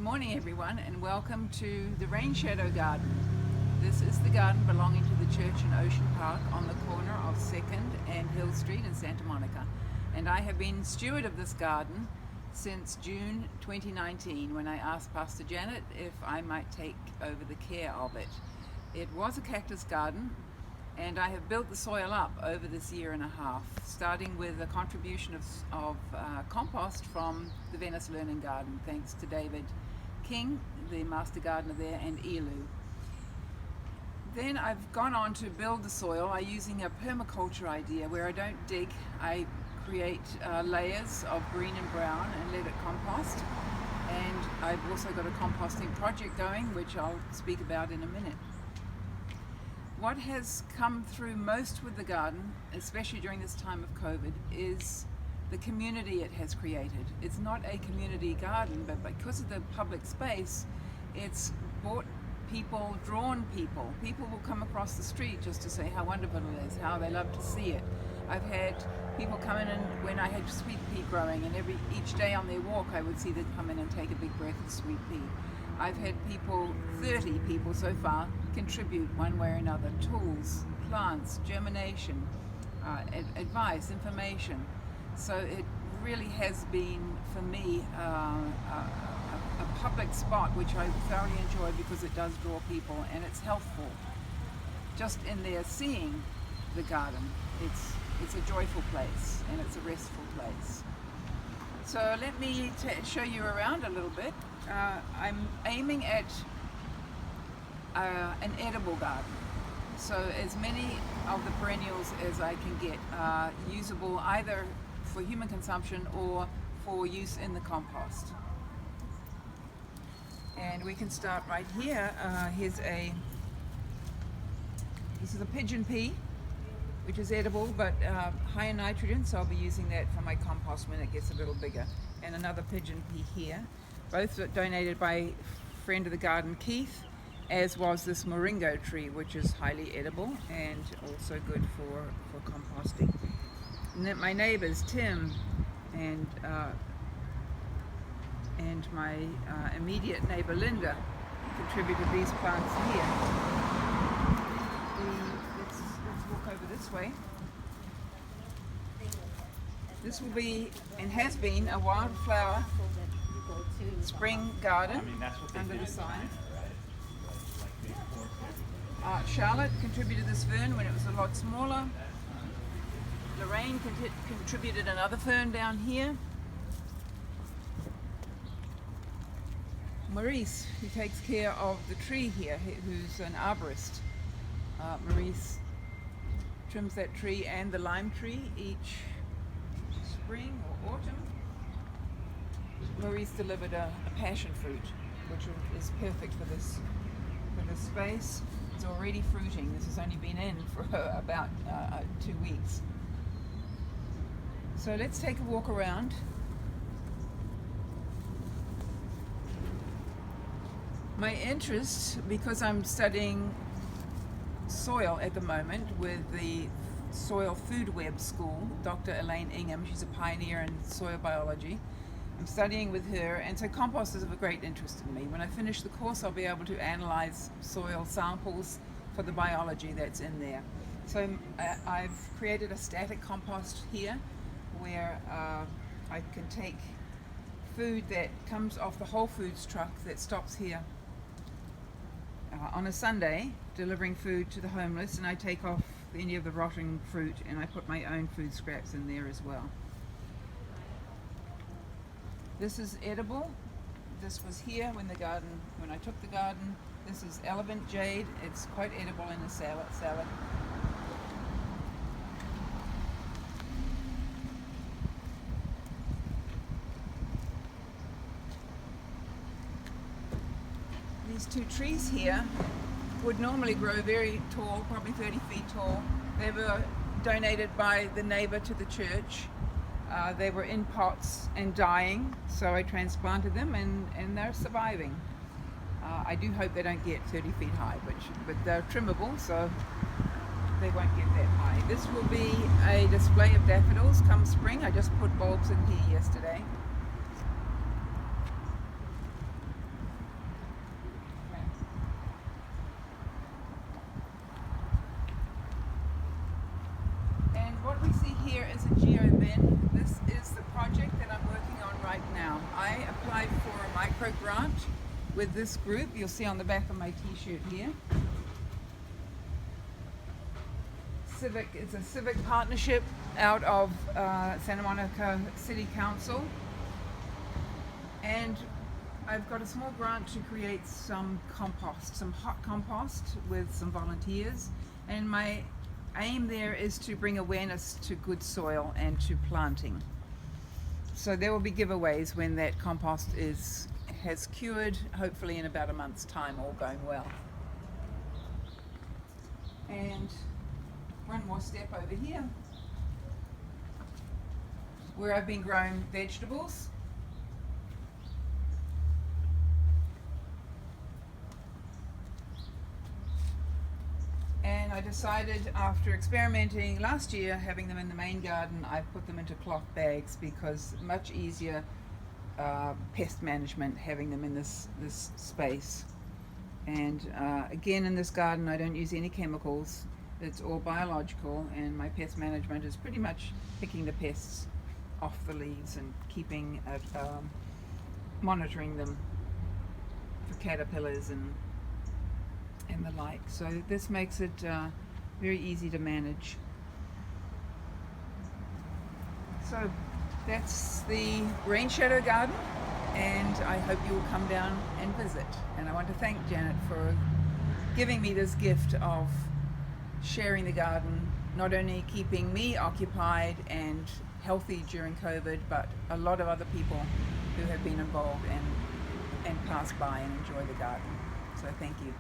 morning everyone, and welcome to the RainShadow Garden. This is the garden belonging to the church in Ocean Park on the corner of 2nd and Hill Street in Santa Monica. And I have been steward of this garden since June 2019 when I asked Pastor Janet if I might take over the care of it. It was a cactus garden, and I have built the soil up over this year and a half, starting with a contribution of compost from the Venice Learning Garden, thanks to David King, the master gardener there, and Elu. Then I've gone on to build the soil by using a permaculture idea where I don't dig, I create layers of green and brown and let it compost. And I've also got a composting project going, which I'll speak about in a minute. What has come through most with the garden, especially during this time of COVID, is the community it has created. It's not a community garden, but because of the public space, it's brought people, drawn people. People will come across the street just to say how wonderful it is, how they love to see it. I've had people come in, and when I had sweet pea growing, and each day on their walk I would see them come in and take a big breath of sweet pea. I've had people, 30 people so far, contribute one way or another: tools, plants, germination, advice, information. So it really has been, for me, a public spot which I thoroughly enjoy because it does draw people and it's healthful. Just in there seeing the garden, it's a joyful place and it's a restful place. So let me show you around a little bit. I'm aiming at an edible garden. So as many of the perennials as I can get are usable either for human consumption or for use in the compost. And we can start right here. This is a pigeon pea, which is edible but high in nitrogen, so I'll be using that for my compost when it gets a little bigger. And another pigeon pea here, both donated by a friend of the garden, Keith, as was this moringa tree, which is highly edible and also good for composting. And then my neighbors, Tim and my immediate neighbor, Linda, contributed these plants here. Let's walk over this way. This will be, and has been, a wildflower spring garden under the sign. Charlotte contributed this fern when it was a lot smaller. Lorraine contributed another fern down here. Maurice, who takes care of the tree here, who's an arborist. Maurice trims that tree and the lime tree each spring or autumn. Maurice delivered a passion fruit, which is perfect for this space. It's already fruiting. This has only been in for about 2 weeks. So let's take a walk around. My interest, because I'm studying soil at the moment with the Soil Food Web School, Dr. Elaine Ingham, she's a pioneer in soil biology. I'm studying with her, and so compost is of a great interest in me. When I finish the course, I'll be able to analyze soil samples for the biology that's in there. So I've created a static compost here where I can take food that comes off the Whole Foods truck that stops here on a Sunday, delivering food to the homeless, and I take off any of the rotting fruit and I put my own food scraps in there as well. This is edible. This was here when I took the garden. This is elephant jade. It's quite edible in a salad. These two trees here would normally grow very tall, probably 30 feet tall. They were donated by the neighbor to the church. They were in pots and dying, so I transplanted them, and they're surviving. I do hope they don't get 30 feet high, but they're trimmable, so they won't get that high. This will be a display of daffodils come spring. I just put bulbs in here yesterday. in. This is the project that I'm working on right now. I applied for a micro grant with this group. You'll see on the back of my t-shirt here. It's a civic partnership out of Santa Monica City Council, and I've got a small grant to create some compost, some hot compost with some volunteers, and my aim there is to bring awareness to good soil and to planting. So there will be giveaways when that compost has cured, hopefully in about a month's time, all going well. And one more step over here, where I've been growing vegetables. And I decided, after experimenting last year, having them in the main garden, I put them into cloth bags because much easier pest management having them in this space. And again, in this garden I don't use any chemicals. It's all biological, and my pest management is pretty much picking the pests off the leaves and keeping monitoring them for caterpillars and the like. So this makes it very easy to manage. So that's the RainShadow Garden, and I hope you will come down and visit. And I want to thank Janet for giving me this gift of sharing the garden, not only keeping me occupied and healthy during COVID, but a lot of other people who have been involved and pass by and enjoy the garden. So thank you.